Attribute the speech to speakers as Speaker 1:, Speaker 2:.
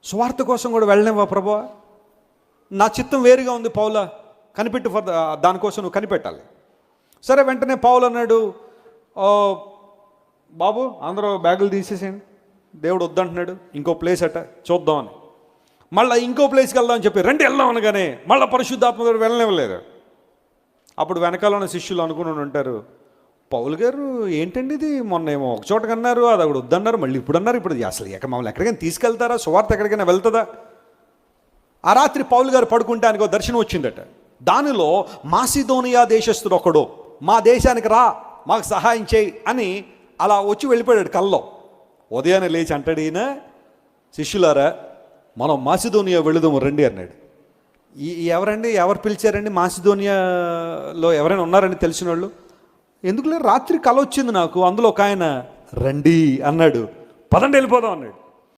Speaker 1: సువార్త కోసం కూడా వెళ్ళనివ్వా ప్రభువా? నా చిత్తం వేరుగా ఉంది పౌలా, కనిపెట్టు, దానికోసం నువ్వు కనిపెట్టాలి. సరే, వెంటనే పౌలు అన్నాడు, బాబు అందరూ బ్యాగులు తీసేసేయండి, దేవుడు వద్దంటున్నాడు, ఇంకో ప్లేస్ అట చూద్దామని. మళ్ళీ ఇంకో ప్లేస్కి వెళ్దామని చెప్పి రండి వెళ్దాం అనగానే మళ్ళీ పరిశుద్ధాత్మ దేవుడు వెళ్ళనివ్వలేదు. అప్పుడు వెనకాల ఉన్న శిష్యులు అనుకుని ఉంటారు, పౌలు గారు ఏంటండి ఇది, మొన్న ఏమో ఒక చోటకి అన్నారు, అది అక్కడ వద్దన్నారు, మళ్ళీ ఇప్పుడు అన్నారు, ఇప్పుడు అసలు మమ్మల్ని ఎక్కడికైనా తీసుకెళ్తారా, సువార్త ఎక్కడికైనా వెళ్తుందా? ఆ రాత్రి పౌలు గారు పడుకుంటే ఆయనకు ఒక దర్శనం వచ్చిందట. దానిలో మాసిదోనియా దేశస్థుడు ఒకడు, మా దేశానికి రా, మాకు సహాయం చేయి అని అలా వచ్చి వెళ్ళిపోయాడు కల్లో. ఉదయాన్నే లేచి అంటాడు ఈయన, శిష్యులారా మనం మాసిదోనియా వెళుదాము రండి అన్నాడు. ఎవరండి, ఎవరు పిలిచారండి? మాసిదోనియాలో ఎవరైనా ఉన్నారండి తెలిసిన వాళ్ళు? ఎందుకులే, రాత్రి కల వచ్చింది నాకు, అందులో ఒక ఆయన రండి అన్నాడు, పదండి వెళ్ళిపోదాం అన్నాడు.